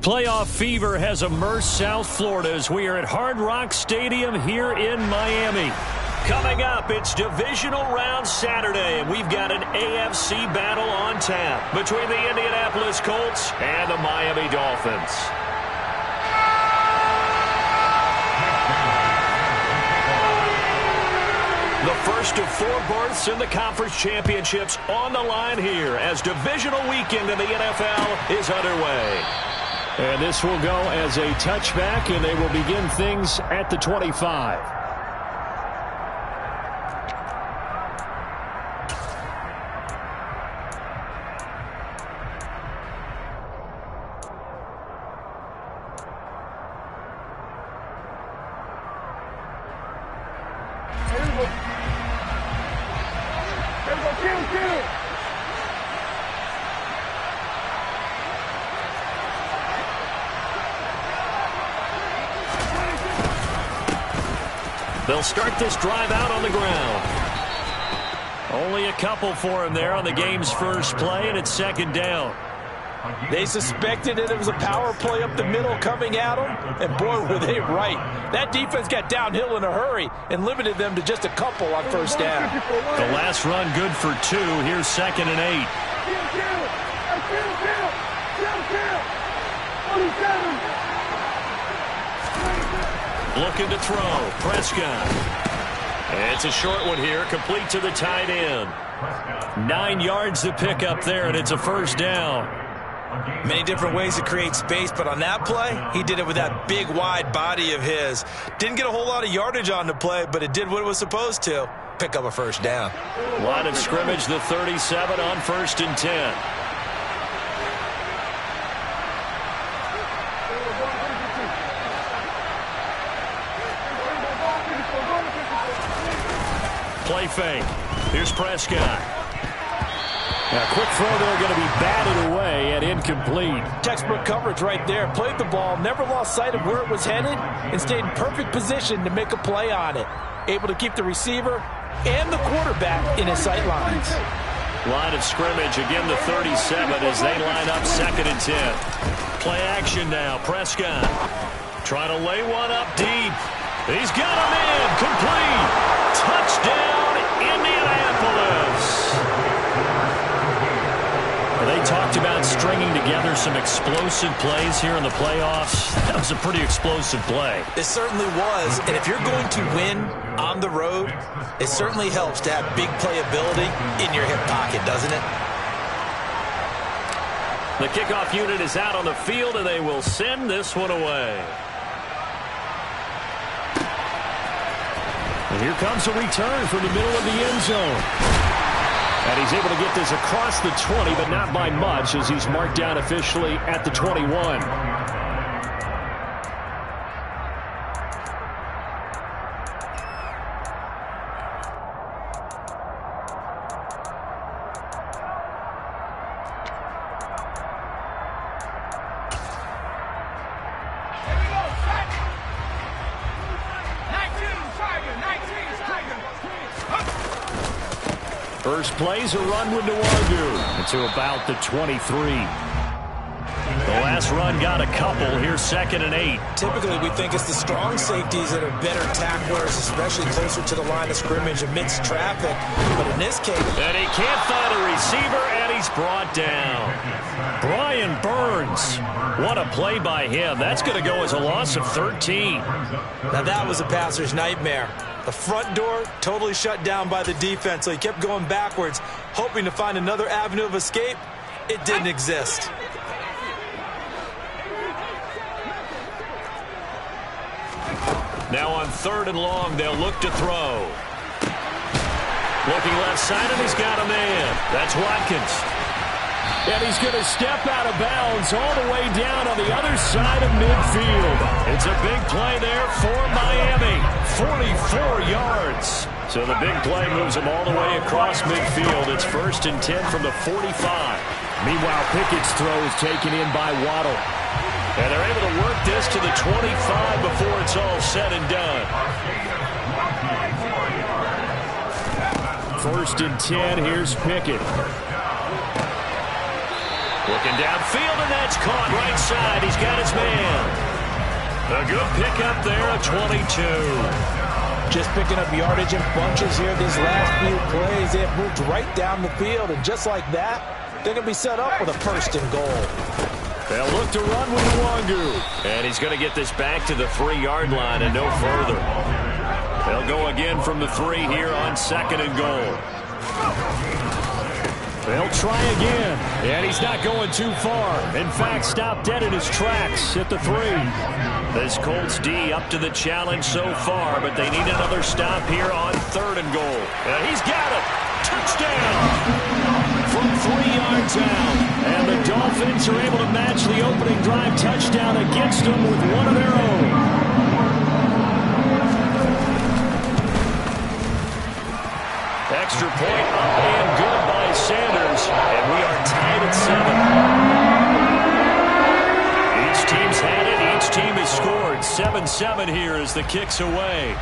Playoff fever has immersed South Florida as we are at Hard Rock Stadium here in Miami. Coming up, it's Divisional Round Saturday, and we've got an AFC battle on tap between the Indianapolis Colts and the Miami Dolphins. The first of 4 berths in the conference championships on the line here as divisional weekend in the NFL is underway. And this will go as a touchback, and they will begin things at the 25. They'll start this drive out on the ground. Only a couple for him there on the game's first play, and it's second down. They suspected that it was a power play up the middle coming at them, and boy, were they right. That defense got downhill in a hurry and limited them to just a couple on first down. The last run good for 2. Here's second and 8. Looking to throw. Prescott. It's a short one here, complete to the tight end. 9 yards to pick up there, and it's a first down. Many different ways to create space, but on that play, he did it with that big, wide body of his. Didn't get a whole lot of yardage on the play, but it did what it was supposed to. Pick up a first down. Line of scrimmage, the 37 on 1st and 10. Play fake. Here's Prescott. Now, quick throw there, going to be batted away and incomplete. Textbook coverage right there. Played the ball, never lost sight of where it was headed, and stayed in perfect position to make a play on it. Able to keep the receiver and the quarterback in his sight lines. Line of scrimmage, again the 37 as they line up 2nd and 10. Play action now. Prescott trying to lay one up deep. He's got him in. Complete. Touchdown, Indianapolis. They talked about stringing together some explosive plays here in the playoffs. That was a pretty explosive play. It certainly was. And if you're going to win on the road, it certainly helps to have big playability in your hip pocket, doesn't it? The kickoff unit is out on the field, and they will send this one away. And here comes a return from the middle of the end zone. And he's able to get this across the 20, but not by much, as he's marked down officially at the 21. First plays a run with Nwangu to about the 23. The last run got a couple. Here's 2nd and 8. Typically, we think it's the strong safeties that are better tacklers, especially closer to the line of scrimmage amidst traffic. But in this case... And he can't find a receiver, and he's brought down. Brian Burns. What a play by him. That's going to go as a loss of 13. Now, that was a passer's nightmare. The front door totally shut down by the defense, so he kept going backwards, hoping to find another avenue of escape. It didn't exist. Now on 3rd and long, they'll look to throw. Looking left side, and he's got a man. That's Watkins. And he's going to step out of bounds all the way down on the other side of midfield. It's a big play there for Miami. 44 yards. So the big play moves him all the way across midfield. It's 1st and 10 from the 45. Meanwhile, Pickett's throw is taken in by Waddle. And they're able to work this to the 25 before it's all said and done. 1st and 10. Here's Pickett. Looking downfield, and that's caught right side. He's got his man. A good pickup there, a 22. Just picking up yardage in bunches here these last few plays. They have moved right down the field, and just like that, they're going to be set up with a first and goal. They'll look to run with Nwangu. And he's going to get this back to the 3-yard line and no further. They'll go again from the 3 here on 2nd and goal. They'll try again, and he's not going too far. In fact, stopped dead in his tracks at the 3. This Colts D up to the challenge so far, but they need another stop here on 3rd and goal. And he's got it. Touchdown from 3 yards out. And the Dolphins are able to match the opening drive touchdown against them with one of their own. Extra point up and good by Sanders, and we are tied at 7. Each team's had it. Each team has scored. 7-7 here as the kick's away.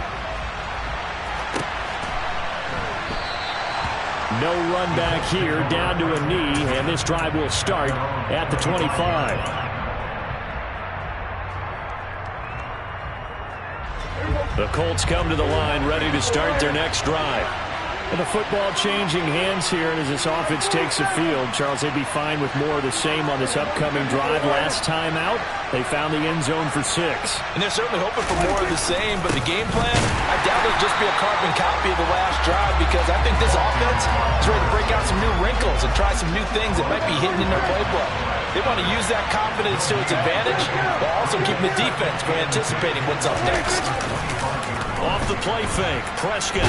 No run back here, down to a knee, and this drive will start at the 25. The Colts come to the line, ready to start their next drive. And the football changing hands here, and as this offense takes the field, Charles, they'd be fine with more of the same on this upcoming drive. Last time out, they found the end zone for 6. And they're certainly hoping for more of the same, but the game plan, I doubt it'll just be a carbon copy of the last drive, because I think this offense is ready to break out some new wrinkles and try some new things that might be hidden in their playbook. They want to use that confidence to its advantage, while also keeping the defense from anticipating what's up next. Off the play fake, Prescott.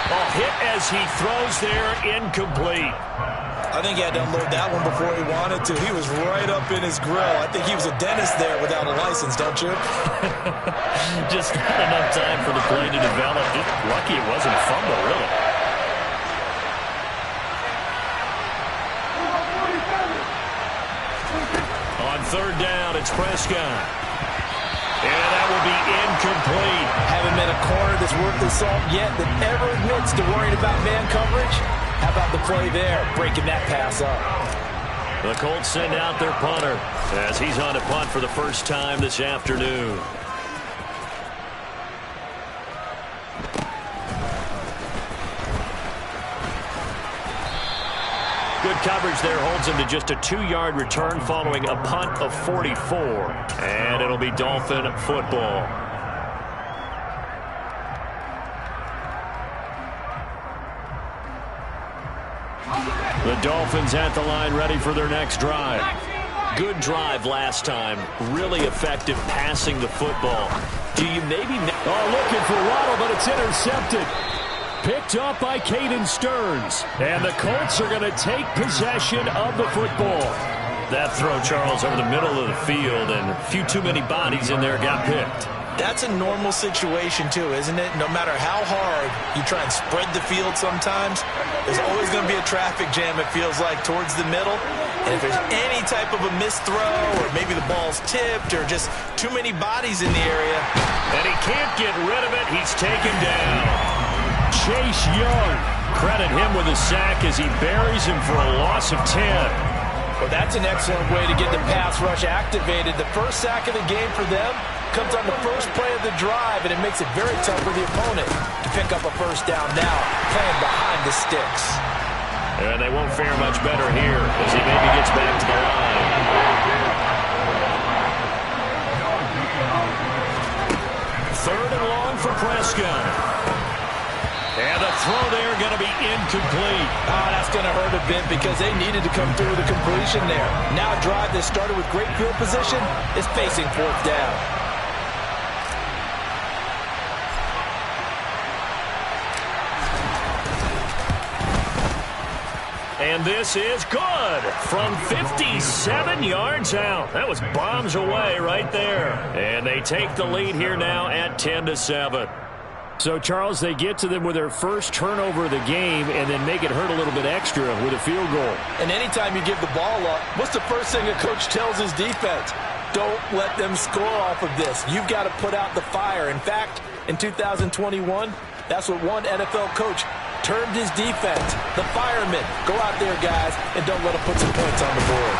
Ball hit as he throws there, incomplete. I think he had to unload that one before he wanted to. He was right up in his grill. I think he was a dentist there without a license, don't you? Just not enough time for the play to develop. Just lucky it wasn't a fumble, really. On 3rd down, it's Prescott. And that will be incomplete. Haven't met a corner that's worth the salt yet that ever admits to worrying about man coverage. How about the play there, breaking that pass up? The Colts send out their punter as he's on to punt for the first time this afternoon. Good coverage there holds him to just a 2-yard return following a punt of 44. And it'll be Dolphin football. The Dolphins at the line ready for their next drive. Good drive last time. Really effective passing the football. Do you maybe... Oh, looking for Waddle, but it's intercepted. Picked up by Caden Stearns. And the Colts are going to take possession of the football. That throw, Charles, over the middle of the field, and a few too many bodies in there got picked. That's a normal situation, too, isn't it? No matter how hard you try and spread the field sometimes, there's always going to be a traffic jam, it feels like, towards the middle. And if there's any type of a missed throw, or maybe the ball's tipped, or just too many bodies in the area. And he can't get rid of it. He's taken down. Chase Young, credit him with a sack as he buries him for a loss of 10. Well, that's an excellent way to get the pass rush activated. The first sack of the game for them comes on the first play of the drive, and it makes it very tough for the opponent to pick up a first down now, playing behind the sticks. And they won't fare much better here as he maybe gets back to the line. Third and long for Prescott. And the throw there going to be incomplete. Oh, that's going to hurt a bit because they needed to come through with a completion there. Now a drive that started with great field position is facing 4th down. And this is good from 57 yards out. That was bombs away right there. And they take the lead here now at 10-7. So, Charles, they get to them with their first turnover of the game and then make it hurt a little bit extra with a field goal. And anytime you give the ball up, what's the first thing a coach tells his defense? Don't let them score off of this. You've got to put out the fire. In fact, in 2021, that's what one NFL coach turned his defense. The firemen, go out there, guys, and don't let them put some points on the board.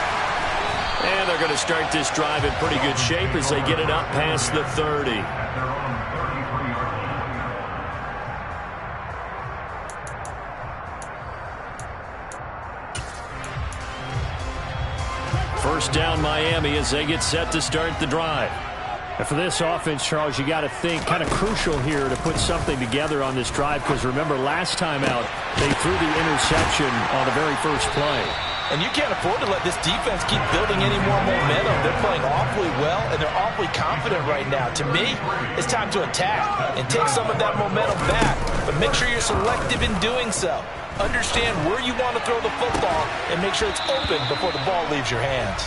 And they're going to start this drive in pretty good shape as they get it up past the 30. First down Miami as they get set to start the drive. And for this offense, Charles, you got to think kind of crucial here to put something together on this drive, because remember last time out they threw the interception on the very first play. And you can't afford to let this defense keep building any more momentum. They're playing awfully well, and they're awfully confident right now. To me, it's time to attack and take some of that momentum back, but make sure you're selective in doing so. Understand where you want to throw the football and make sure it's open before the ball leaves your hands.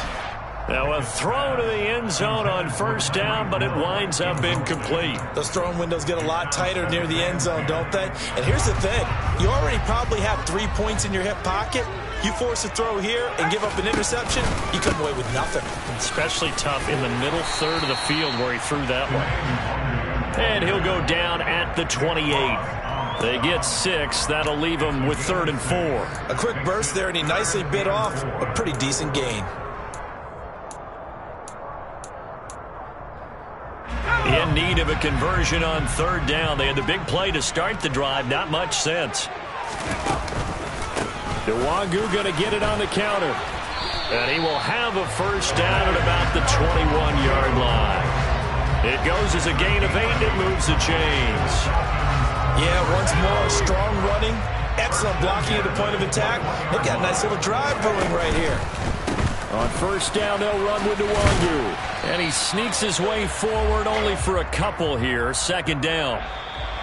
Now a throw to the end zone on first down, but it winds up incomplete. Those throwing windows get a lot tighter near the end zone, don't they? And here's the thing. You already probably have 3 points in your hip pocket. You force a throw here and give up an interception, you come away with nothing. Especially tough in the middle third of the field where he threw that one. And he'll go down at the 28. They get 6. That'll leave them with 3rd and 4. A quick burst there, and he nicely bit off a pretty decent gain. In need of a conversion on 3rd down. They had the big play to start the drive. Not much sense. Nwangu going to get it on the counter. And he will have a first down at about the 21-yard line. It goes as a gain of 8. It moves the chains. Yeah, once more, strong running, excellent blocking at the point of attack. They've got a nice little drive brewing right here. On first down, they'll run with Nwangu. And he sneaks his way forward only for a couple here. 2nd down.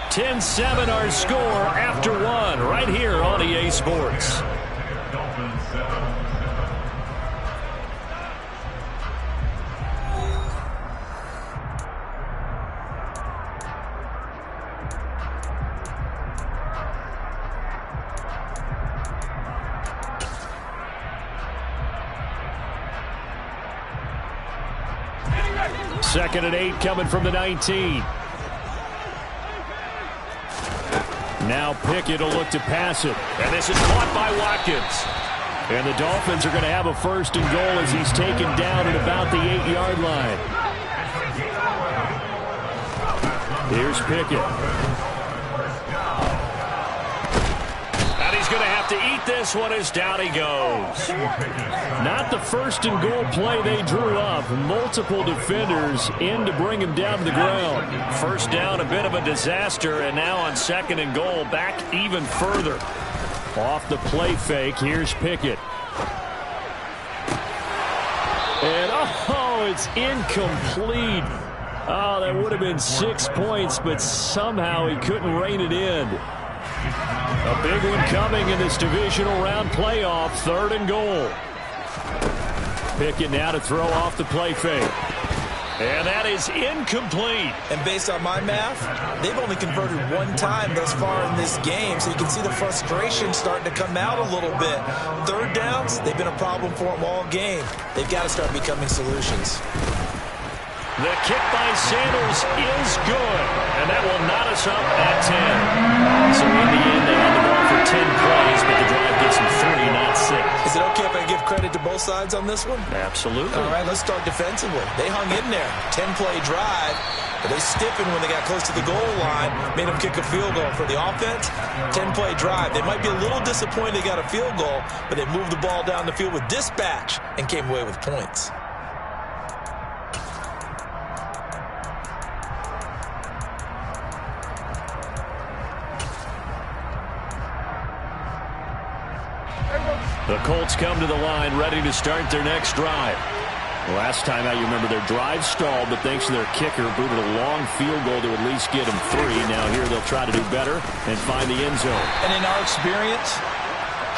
10-7 our score after 1 right here on EA Sports. Second and 8 coming from the 19. Now Pickett will look to pass it. And this is caught by Watkins. And the Dolphins are going to have a 1st and goal as he's taken down at about the 8-yard line. Here's Pickett. And he's going to have to eat this one as down he goes. Not the 1st and goal play they drew up. Multiple defenders in to bring him down to the ground. 1st down, a bit of a disaster, and now on 2nd and goal, back even further. Off the play fake, here's Pickett. And oh, it's incomplete. Oh, that would have been 6 points, but somehow he couldn't rein it in. A big one coming in this divisional round playoff. 3rd and goal. Pickett now to throw off the play fake. And that is incomplete. And based on my math, they've only converted 1 time thus far in this game, so you can see the frustration starting to come out a little bit. 3rd downs, they've been a problem for them all game. They've got to start becoming solutions. The kick by Sanders is good, and that will knot us up at 10. So in the end, they had the ball for 10 plays, but the drive gets them 3, not 6. Is it okay if I give credit to both sides on this one? Absolutely. All right, let's start defensively. They hung in there. 10-play drive, but they stiffened when they got close to the goal line, made them kick a field goal. For the offense, 10-play drive. They might be a little disappointed they got a field goal, but they moved the ball down the field with dispatch and came away with points. The Colts come to the line ready to start their next drive. Last time out, you remember their drive stalled, but thanks to their kicker, booted a long field goal to at least get them 3. Now here they'll try to do better and find the end zone. And in our experience,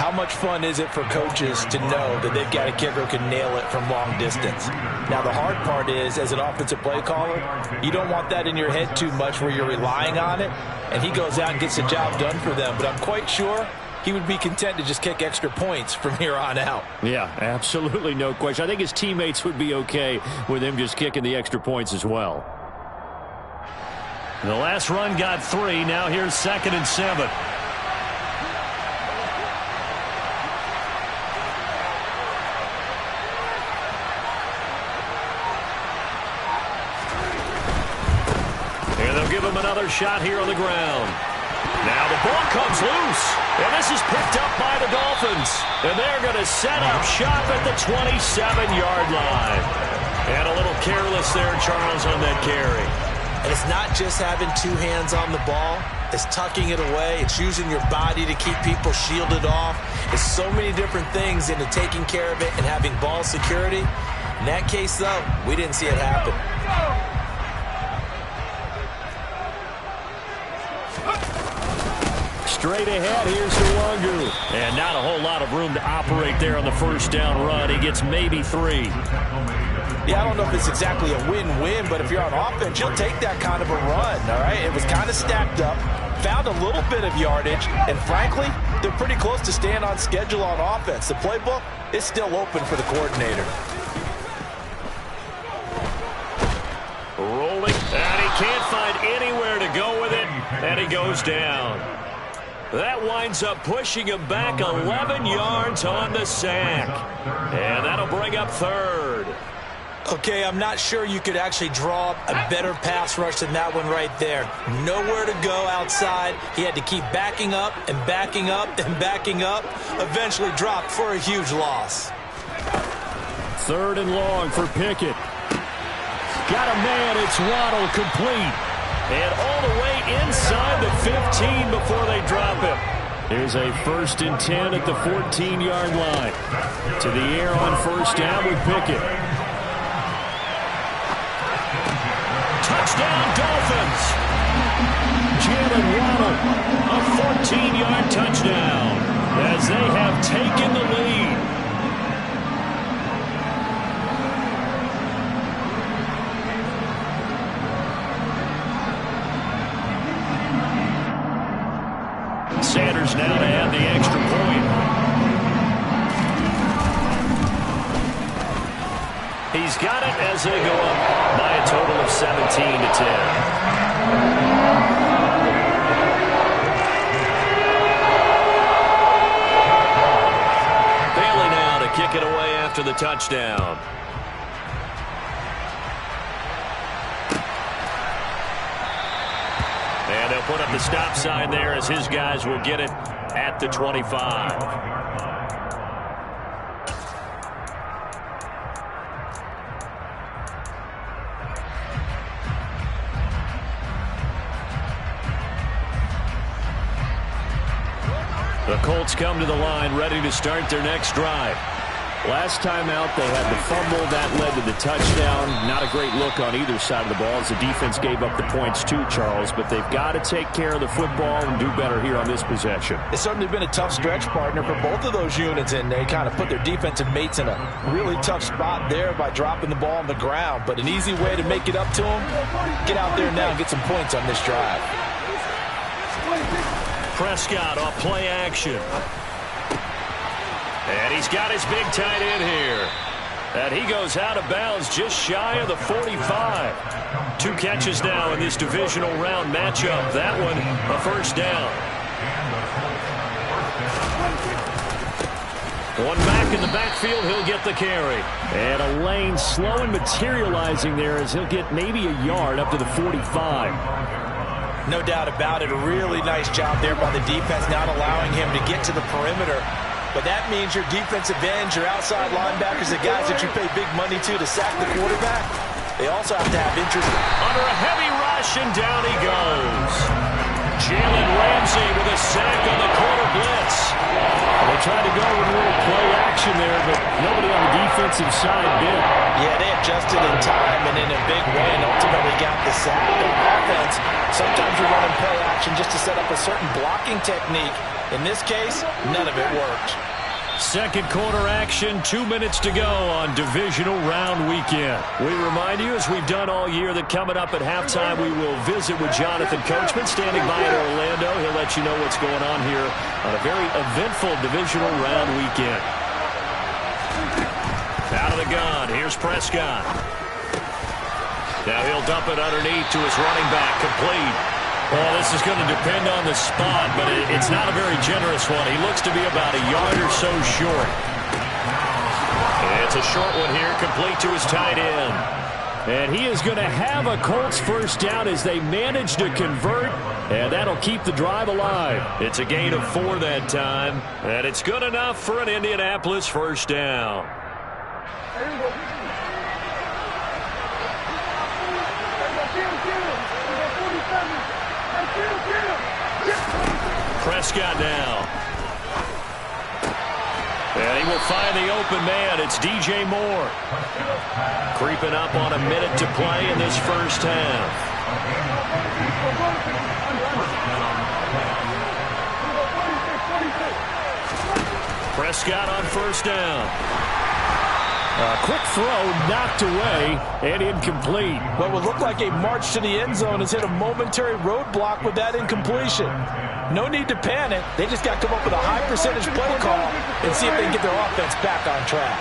how much fun is it for coaches to know that they've got a kicker who can nail it from long distance? Now the hard part is, as an offensive play caller, you don't want that in your head too much where you're relying on it, and he goes out and gets the job done for them. But I'm quite sure he would be content to just kick extra points from here on out. Yeah, absolutely, no question. I think his teammates would be okay with him just kicking the extra points as well. The last run got 3. Now here's 2nd and 7. another shot here on the ground. Now the ball comes loose, and this is picked up by the Dolphins. And they're going to set up shop at the 27-yard line. And a little careless there, Charles, on that carry. And it's not just having two hands on the ball. It's tucking it away. It's using your body to keep people shielded off. It's so many different things into taking care of it and having ball security. In that case, though, we didn't see it happen. Straight ahead, here's Nwangu. And not a whole lot of room to operate there on the first down run. He gets maybe 3. Yeah, I don't know if it's exactly a win-win, but if you're on offense, you'll take that kind of a run, all right? It was kind of stacked up, found a little bit of yardage, and frankly, they're pretty close to staying on schedule on offense. The playbook is still open for the coordinator. Rolling, and he can't find anywhere to go with it, and he goes down. That winds up pushing him back 11 yards on the sack, and that'll bring up 3rd. Okay, I'm not sure you could actually draw a better pass rush than that one right there. Nowhere to go outside. He had to keep backing up and backing up and backing up. Eventually dropped for a huge loss. 3rd and long for Pickett. Got a man, it's Waddle, complete. And all the way inside the 15 before they drop him. Here's a 1st and 10 at the 14-yard line. To the air on 1st down with Pickett. Touchdown, Dolphins. Jalen Waddle, a 14-yard touchdown as they have taken the lead. Sanders now to add the extra point. He's got it as they go up by a total of 17-10. Bailey now to kick it away after the touchdown. And they'll put up the stop sign there as his guys will get it at the 25. The Colts come to the line ready to start their next drive. Last time out, they had the fumble. That led to the touchdown. Not a great look on either side of the ball as the defense gave up the points too, Charles. But they've got to take care of the football and do better here on this possession. It's certainly been a tough stretch, partner, for both of those units, and they kind of put their defensive mates in a really tough spot there by dropping the ball on the ground. But an easy way to make it up to them, get out there now and get some points on this drive. Prescott off play action. And he's got his big tight end here. And he goes out of bounds just shy of the 45. 2 catches now in this divisional round matchup. That one a 1st down. One back in the backfield, he'll get the carry. And a lane slow and materializing there as he'll get maybe a yard up to the 45. No doubt about it. A really nice job there by the defense, not allowing him to get to the perimeter. But that means your defensive ends, your outside linebackers, the guys that you pay big money to sack the quarterback, they also have to have interest. Under a heavy rush, and down he goes. Jalen Ramsey with a sack on the corner blitz. They tried to go with a little play action there, but nobody on the defensive side did. Yeah, they adjusted in time and in a big way and ultimately got the sack. On offense, sometimes you're running play action just to set up a certain blocking technique. In this case, none of it worked. Second quarter action, 2 minutes to go on divisional round weekend. We remind you, as we've done all year, that coming up at halftime, we will visit with Jonathan Coachman, standing by in Orlando. He'll let you know what's going on here on a very eventful divisional round weekend. Out of the gun, here's Prescott. Now he'll dump it underneath to his running back, complete. Well, this is going to depend on the spot, but it's not a very generous one. He looks to be about a yard or so short. It's a short one here, complete to his tight end. And he is going to have a Colts first down as they manage to convert, and that'll keep the drive alive. It's a gain of 4 that time, and it's good enough for an Indianapolis first down. Prescott now. And he will find the open man. It's DJ Moore. Creeping up on a minute to play in this first half. Prescott on first down. A quick throw knocked away and incomplete. What would look like a march to the end zone has hit a momentary roadblock with that incompletion. No need to panic. They just got to come up with a high percentage play call and see if they can get their offense back on track.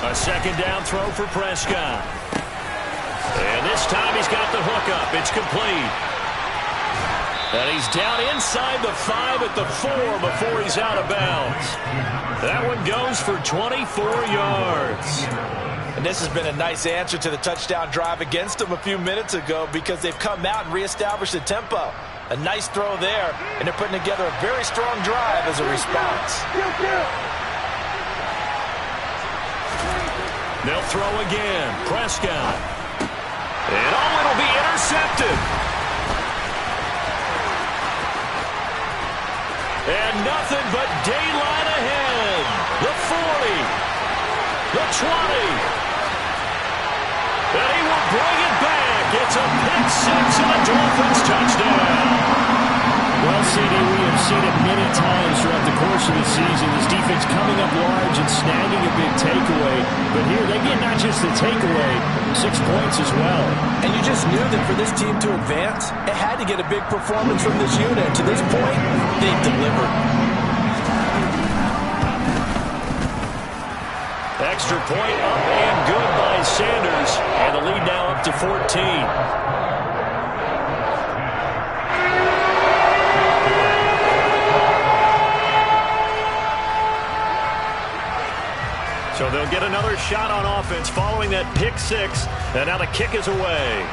A second down throw for Prescott. And this time he's got the hookup. It's complete. And he's down inside the 5 at the 4 before he's out of bounds. That one goes for 24 yards. And this has been a nice answer to the touchdown drive against them a few minutes ago because they've come out and reestablished the tempo. A nice throw there, and they're putting together a very strong drive as a response. They'll throw again. Prescott. And it'll be intercepted. And nothing but daylight ahead. The 40. The 20. And he will bring it back. It's a pick 6 and a Dolphins touchdown. Well, CD, we have seen it many times throughout the course of the season. This defense coming up large and snagging a big takeaway. But here they get not just the takeaway, 6 points as well. And you just knew that for this team to advance, it had to get a big performance from this unit. To this point, they've delivered. Extra point up and good by Sanders. And the lead now up to 14. So they'll get another shot on offense following that pick 6. And now the kick is away.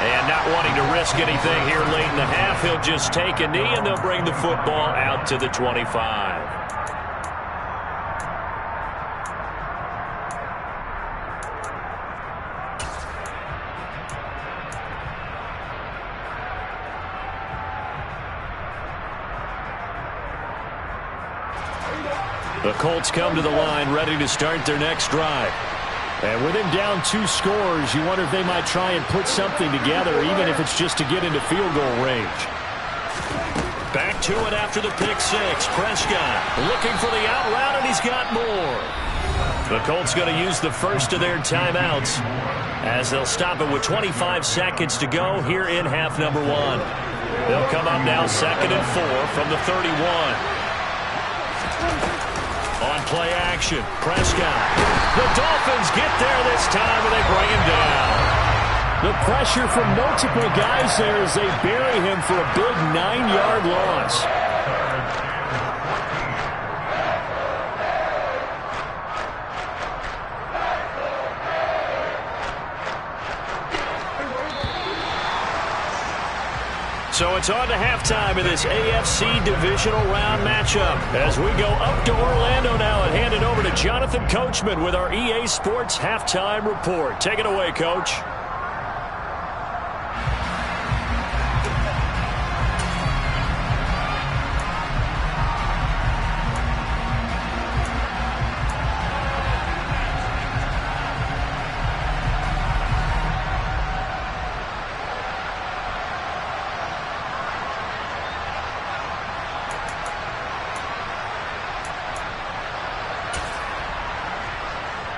And not wanting to risk anything here late in the half, he'll just take a knee and they'll bring the football out to the 25. The Colts come to the line ready to start their next drive. And with him down 2 scores, you wonder if they might try and put something together, even if it's just to get into field goal range. Back to it after the pick 6. Prescott looking for the out route, and he's got more. The Colts going to use the first of their timeouts as they'll stop it with 25 seconds to go here in half number 1. They'll come up now 2nd and 4 from the 31. On play action, Prescott. The Dolphins get there this time, and they bring him down. The pressure from multiple guys there as they bury him for a big 9-yard loss. So it's on to halftime in this AFC Divisional Round matchup as we go up to Orlando now and hand it over to Jonathan Coachman with our EA Sports Halftime Report. Take it away, Coach.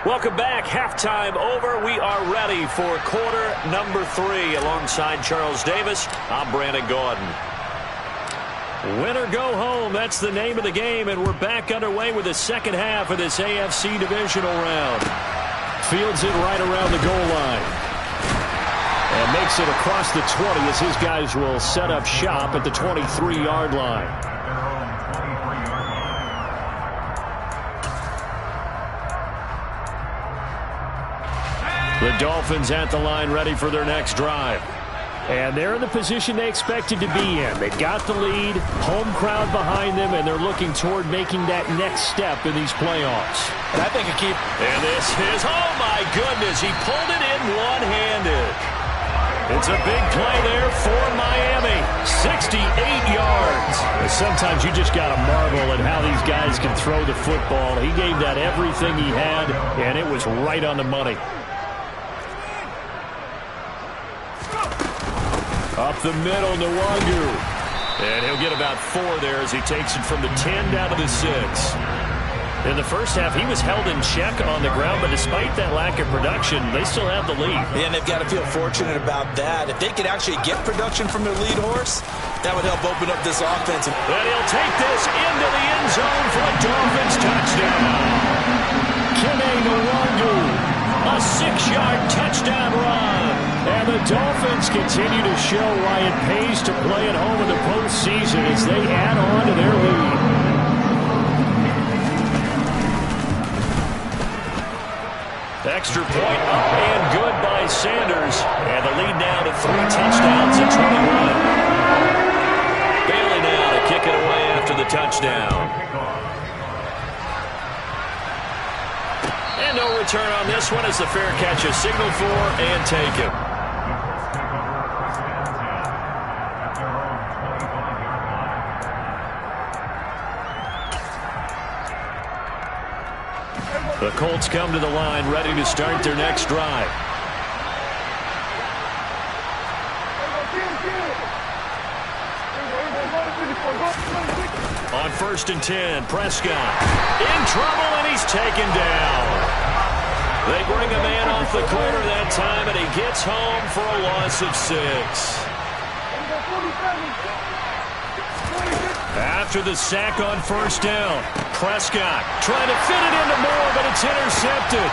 Welcome back. Halftime over. We are ready for quarter number 3. Alongside Charles Davis, I'm Brandon Gordon. Win or go home, that's the name of the game, and we're back underway with the second half of this AFC Divisional Round. Fields it right around the goal line. makes it across the 20 as his guys will set up shop at the 23-yard line. The Dolphins at the line ready for their next drive. And they're in the position they expected to be in. They've got the lead, home crowd behind them, and they're looking toward making that next step in these playoffs. And I think a key. And this is, oh my goodness, he pulled it in one-handed. It's a big play there for Miami. 68 yards. Sometimes you just got to marvel at how these guys can throw the football. He gave that everything he had, and it was right on the money. Up the middle, Nwangu. And he'll get about 4 there as he takes it from the 10 down to the 6. In the first half, he was held in check on the ground, but despite that lack of production, they still have the lead. Yeah, and they've got to feel fortunate about that. If they could actually get production from their lead horse, that would help open up this offense. And he'll take this into the end zone for a Dolphins touchdown. Kene Nwangu, a 6-yard touchdown run. And the Dolphins continue to show why it pays to play at home in the postseason as they add on to their lead. Extra point up and good by Sanders. And the lead now to 3 touchdowns at 21. Bailey now to kick it away after the touchdown. And no return on this one as the fair catch is signaled for and taken. The Colts come to the line, ready to start their next drive. On 1st and 10, Prescott in trouble, and he's taken down. They bring a man off the corner that time, and he gets home for a loss of 6. After the sack on 1st down, Prescott trying to fit it into Moore, but it's intercepted.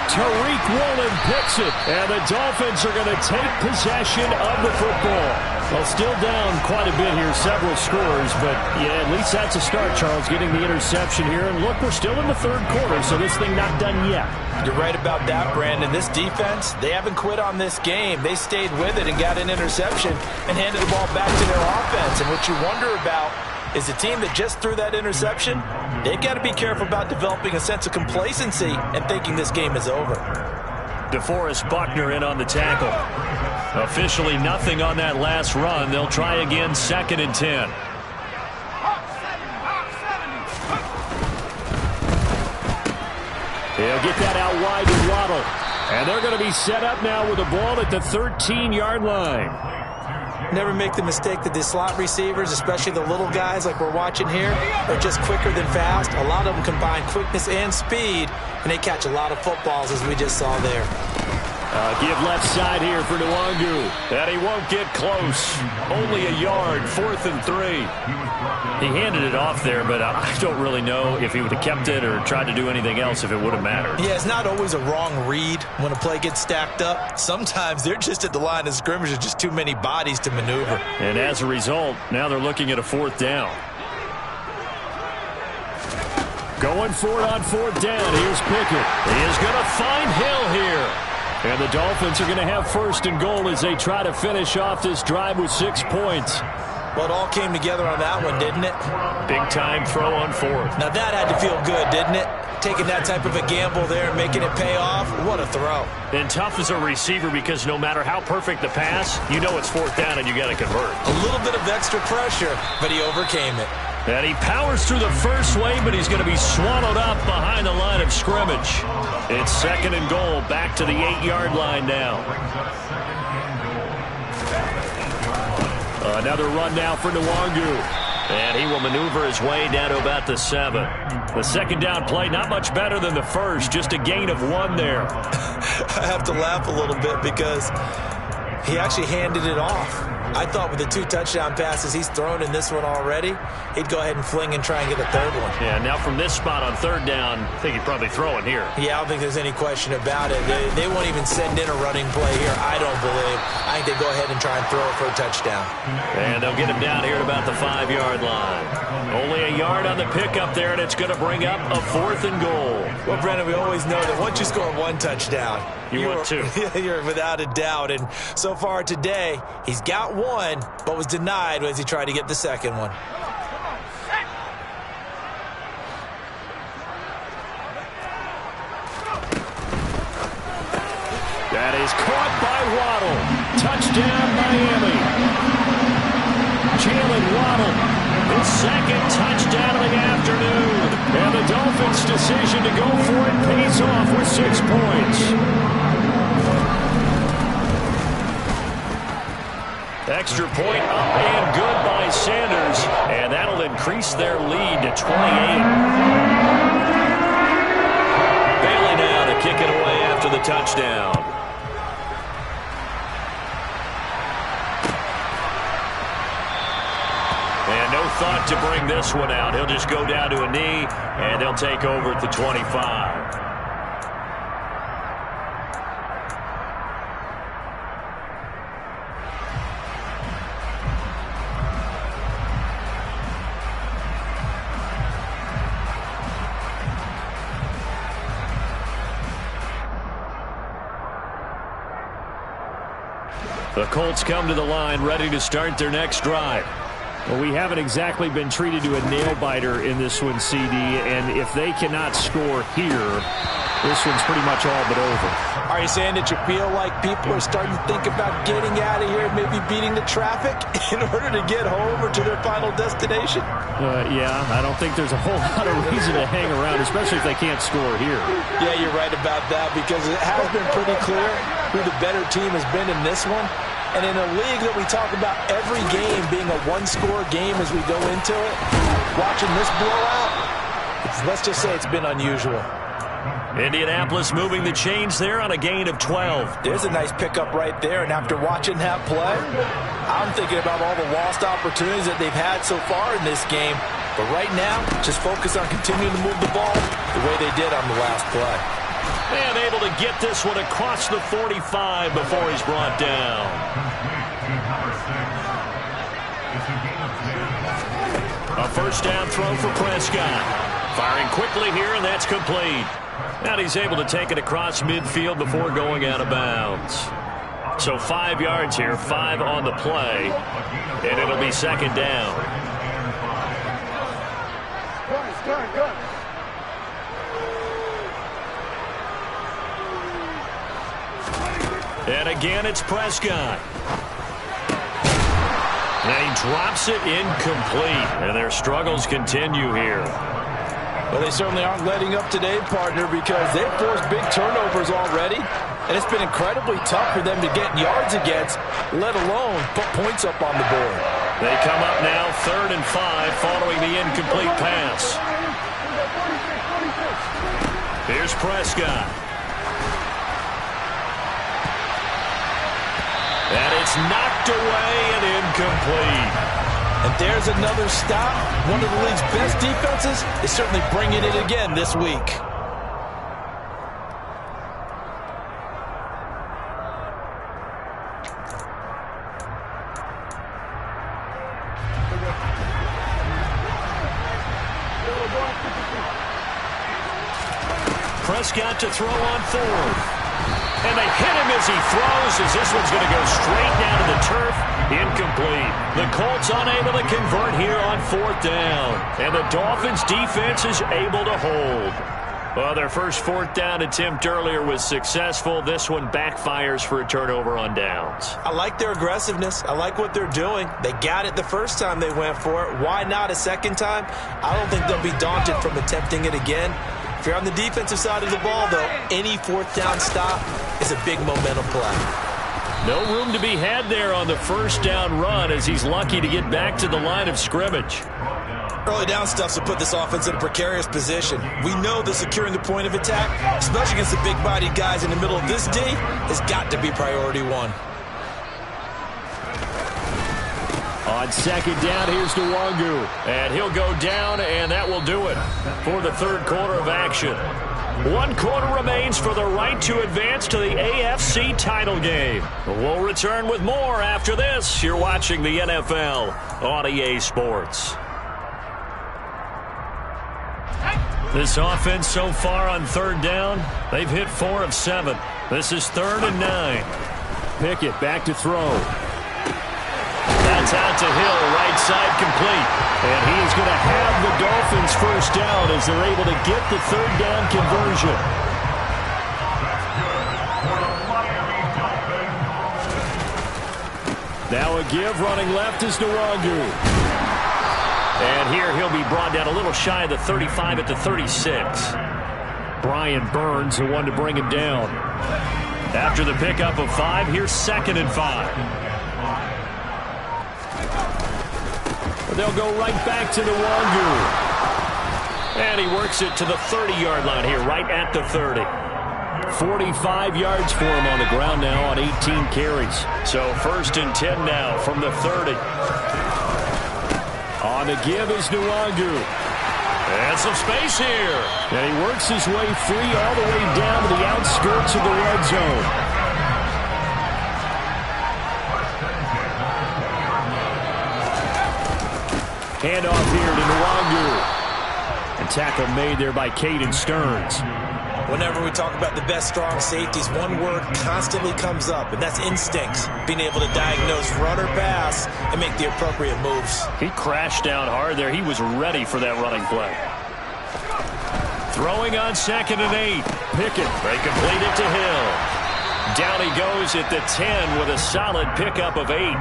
Tariq Woolen picks it, and the Dolphins are going to take possession of the football. Well, still down quite a bit here, several scores, but yeah, at least that's a start, Charles, getting the interception here. And look, we're still in the 3rd quarter, so this thing not done yet. You're right about that, Brandon. This defense, they haven't quit on this game. They stayed with it and got an interception and handed the ball back to their offense. And what you wonder about is the team that just threw that interception, they've got to be careful about developing a sense of complacency and thinking this game is over. DeForest Buckner in on the tackle. Officially nothing on that last run. They'll try again, 2nd and 10. He'll get that out wide to Waddle. And they're going to be set up now with the ball at the 13-yard line. Never make the mistake that the slot receivers, especially the little guys like we're watching here, are just quicker than fast. A lot of them combine quickness and speed, and they catch a lot of footballs, as we just saw there. Give left side here for Nwangu. And he won't get close. Only a yard, 4th and 3. He handed it off there, but I don't really know if he would have kept it or tried to do anything else if it would have mattered. Yeah, it's not always a wrong read when a play gets stacked up. Sometimes they're just at the line of scrimmage. There's just too many bodies to maneuver. And as a result, now they're looking at a 4th down. Going for it on 4th down. Here's Pickett. He is going to find Hill here. And the Dolphins are going to have 1st and goal as they try to finish off this drive with 6 points. Well, it all came together on that one, didn't it? Big-time throw on 4th. Now, that had to feel good, didn't it? Taking that type of a gamble there and making it pay off. What a throw. And tough as a receiver because no matter how perfect the pass, you know it's 4th down and you got to convert. A little bit of extra pressure, but he overcame it. And he powers through the first wave, but he's going to be swallowed up behind the line of scrimmage. It's 2nd and goal, back to the 8-yard line now. Another run now for Nwangu. And he will maneuver his way down to about the 7. The 2nd down play, not much better than the first, just a gain of 1 there. I have to laugh a little bit because he actually handed it off. I thought with the 2 touchdown passes he's thrown in this one already, he'd go ahead and fling and try and get the 3rd one. Yeah, now from this spot on 3rd down, I think he'd probably throw it here. Yeah, I don't think there's any question about it. They won't even send in a running play here, I don't believe. I think they go ahead and try and throw it for a touchdown. And they'll get him down here at about the 5-yard line. Only a yard on the pickup there, and it's going to bring up a 4th and goal. Well, Brendan, we always know that once you score 1 touchdown, you want 2. You're without a doubt. And so far today, he's got 1, but was denied as he tried to get the 2nd one. That is caught by Waddle. Touchdown, Miami. Jalen Waddle, his 2nd touchdown of the afternoon. And the Dolphins' decision to go for it pays off with 6 points. Extra point up and good by Sanders. And that'll increase their lead to 28. Bailey now to kick it away after the touchdown. And no thought to bring this one out. He'll just go down to a knee, and they'll take over at the 25. The Colts come to the line ready to start their next drive. Well, we haven't exactly been treated to a nail-biter in this one, CD, and if they cannot score here, this one's pretty much all but over. Are you saying that you feel like people are starting to think about getting out of here and maybe beating the traffic in order to get home or to their final destination? Yeah, I don't think there's a whole lot of reason to hang around, especially if they can't score here. Yeah, you're right about that because it has been pretty clear who the better team has been in this one. And in a league that we talk about every game being a one-score game as we go into it, watching this blowout, let's just say it's been unusual. Indianapolis moving the chains there on a gain of 12. There's a nice pickup right there, and after watching that play, I'm thinking about all the lost opportunities that they've had so far in this game. But right now, just focus on continuing to move the ball the way they did on the last play. And able to get this one across the 45 before he's brought down. A first down throw for Prescott. Firing quickly here, and that's complete. And he's able to take it across midfield before going out of bounds. So 5 yards here, 5 on the play, and it'll be 2nd down. Good. And again, it's Prescott. And he drops it incomplete. And their struggles continue here. Well, they certainly aren't letting up today, partner, because they've forced big turnovers already. And it's been incredibly tough for them to get yards against, let alone put points up on the board. They come up now 3rd and 5 following the incomplete pass. Here's Prescott. And it's knocked away and incomplete. And there's another stop. One of the league's best defenses is certainly bringing it again this week. Prescott to throw on 4th. And they hit him as he throws, as this one's going to go straight down to the turf. Incomplete. The Colts unable to convert here on 4th down. And the Dolphins defense is able to hold. Well, their first 4th down attempt earlier was successful. This one backfires for a turnover on downs. I like their aggressiveness. I like what they're doing. They got it the first time they went for it. Why not a second time? I don't think they'll be daunted from attempting it again. If you're on the defensive side of the ball, though, any 4th down stop is a big momentum play. No room to be had there on the first down run as he's lucky to get back to the line of scrimmage. Early down stuff will put this offense in a precarious position. We know that securing the point of attack, especially against the big-bodied guys in the middle of this D, has got to be priority 1. On second down, here's Nwangu. And he'll go down, and that will do it for the third quarter of action. 1 quarter remains for the right to advance to the AFC title game. We'll return with more after this. You're watching the NFL on EA Sports. This offense so far on third down, they've hit 4 of 7. This is 3rd and 9. Pickett back to throw. That's out to Hill, right side complete. And he is going to have the Dolphins first down as they're able to get the third down conversion. Now a give, running left is Nwangu. And here he'll be brought down a little shy of the 35 at the 36. Brian Burns, the one to bring him down. After the pickup of 5, here's 2nd and 5. They'll go right back to Nwangu. And he works it to the 30-yard line here, right at the 30. 45 yards for him on the ground now on 18 carries. So 1st and 10 now from the 30. On the give is Nwangu. And some space here. And he works his way free all the way down to the outskirts of the red zone. Handoff here to Nwangu. And tackle made there by Caden Stearns. Whenever we talk about the best strong safeties, one word constantly comes up, and that's instincts. Being able to diagnose run or pass and make the appropriate moves. He crashed down hard there. He was ready for that running play. Throwing on 2nd and 8. Pickett. They complete it to Hill. Down he goes at the 10 with a solid pickup of 8.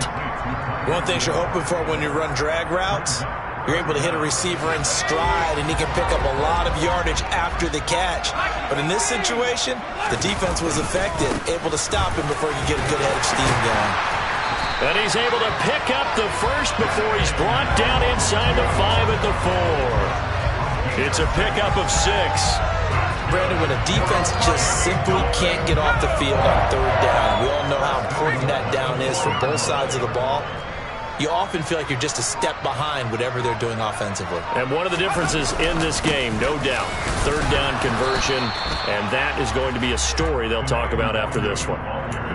One thing you're hoping for when you run drag routes, you're able to hit a receiver in stride, and he can pick up a lot of yardage after the catch. But in this situation, the defense was effective, able to stop him before he could get a good head of steam going. And he's able to pick up the first before he's brought down inside the 5 at the 4. It's a pickup of 6. Brandon, when a defense just simply can't get off the field on third down, we all know how important that down is for both sides of the ball. You often feel like you're just a step behind whatever they're doing offensively. And one of the differences in this game, no doubt, third down conversion, and that is going to be a story they'll talk about after this one.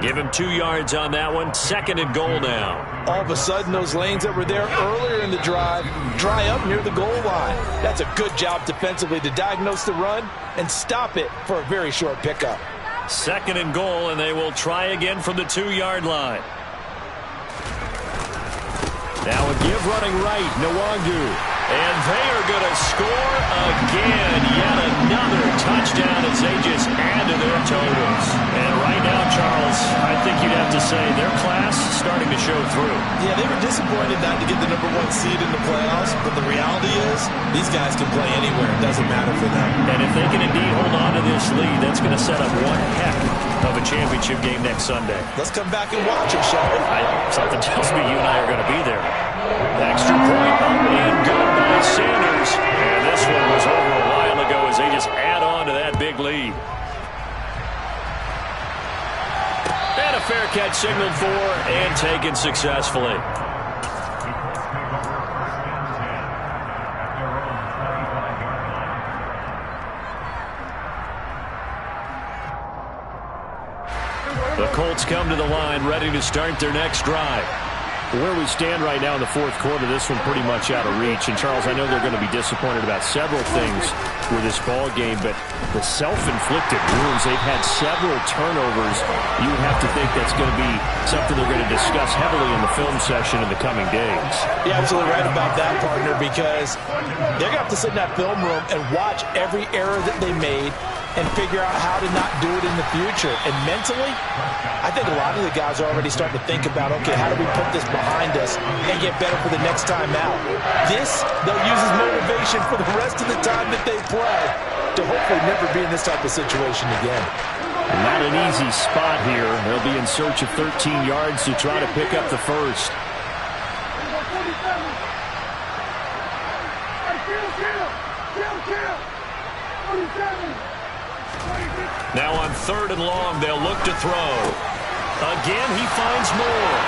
Give him 2 yards on that one. 2nd and goal now. All of a sudden, those lanes that were there earlier in the drive dry up near the goal line. That's a good job defensively to diagnose the run and stop it for a very short pickup. 2nd and goal, and they will try again from the 2-yard line. Now a give running right, Nwangu. And they are going to score again. Yet another touchdown as they just add to their totals. And right now, Charles, I think you'd have to say their class starting to show through. Yeah, they were disappointed not to get the #1 seed in the playoffs, but the reality is these guys can play anywhere. It doesn't matter for them. And if they can indeed hold on to this lead, that's going to set up one heck of a championship game next Sunday. Let's come back and watch it, shall we? Something tells me you and I are going to be there. Extra point up and good by Sanders. And this one was over a while ago as they just add on to that big lead. And a fair catch signaled for and taken successfully. The Colts come to the line ready to start their next drive. Where we stand right now in the fourth quarter, this one pretty much out of reach. And, Charles, I know they're going to be disappointed about several things with this ball game, but the self-inflicted wounds, they've had several turnovers. You would have to think that's going to be something they're going to discuss heavily in the film session in the coming days. You're absolutely right about that, partner, because they're going to have to sit in that film room and watch every error that they made and figure out how to not do it in the future. And mentally, I think a lot of the guys are already starting to think about, okay, how do we put this behind us and get better for the next time out? This, they'll use as motivation for the rest of the time that they play to hopefully never be in this type of situation again. Not an easy spot here. They'll be in search of 13 yards to try to pick up the first. Now on 3rd and long, they'll look to throw. Again, he finds more.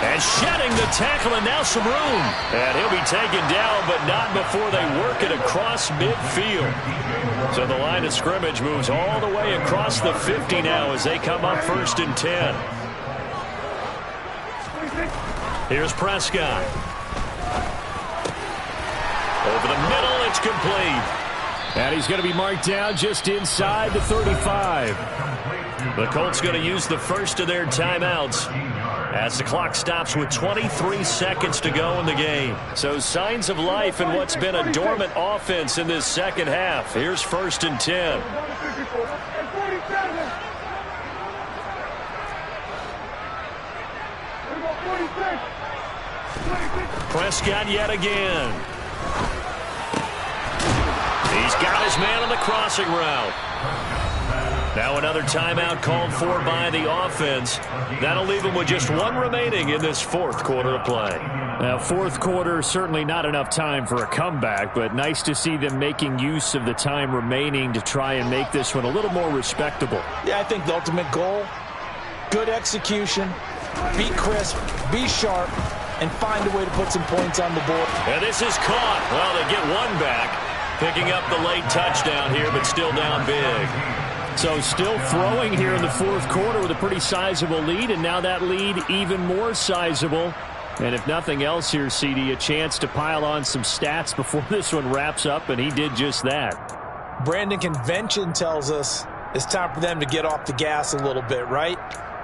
And shedding the tackle, and now some room. And he'll be taken down, but not before they work it across midfield. So the line of scrimmage moves all the way across the 50 now as they come up 1st and 10. Here's Prescott. Over the middle, it's complete. And he's going to be marked down just inside the 35. The Colts going to use the first of their timeouts as the clock stops with 23 seconds to go in the game. So signs of life in what's been a dormant offense in this second half. Here's 1st and 10. Prescott yet again. He's got his man on the crossing route. Now another timeout called for by the offense. That'll leave them with just one remaining in this 4th quarter of play. Now, 4th quarter, certainly not enough time for a comeback, but nice to see them making use of the time remaining to try and make this one a little more respectable. Yeah, I think the ultimate goal, good execution, be crisp, be sharp, and find a way to put some points on the board. And this is caught. Well, they get one back, picking up the late touchdown here, but still down big. So still throwing here in the 4th quarter with a pretty sizable lead, and now that lead even more sizable. And if nothing else here, CD, a chance to pile on some stats before this one wraps up, and he did just that. Brandon, convention tells us it's time for them to get off the gas a little bit, right?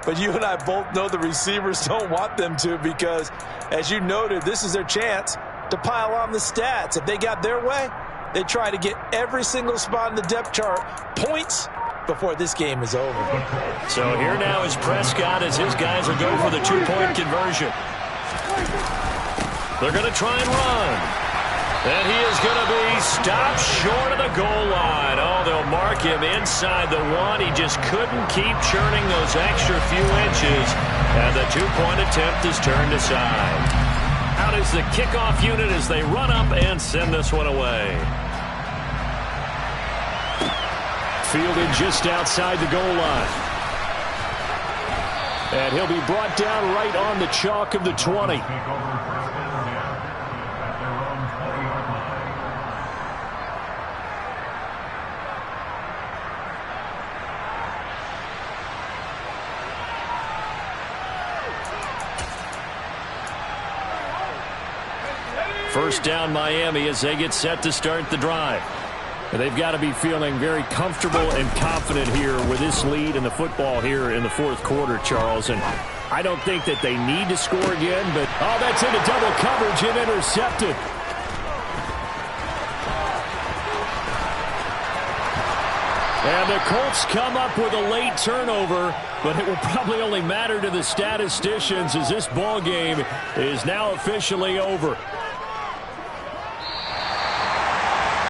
But you and I both know the receivers don't want them to because, as you noted, this is their chance to pile on the stats. If they got their way, they try to get every single spot in the depth chart points before this game is over. So here now is Prescott as his guys will go for the 2-point conversion. They're going to try and run. And he is going to be stopped short of the goal line. Oh, they'll mark him inside the 1. He just couldn't keep churning those extra few inches. And the 2-point attempt is turned aside. Out is the kickoff unit as they run up and send this one away. Fielded just outside the goal line. And he'll be brought down right on the chalk of the 20. First down Miami as they get set to start the drive. They've got to be feeling very comfortable and confident here with this lead in the football here in the 4th quarter, Charles. And I don't think that they need to score again, but oh, that's into double coverage and intercepted. And the Colts come up with a late turnover, but it will probably only matter to the statisticians as this ball game is now officially over.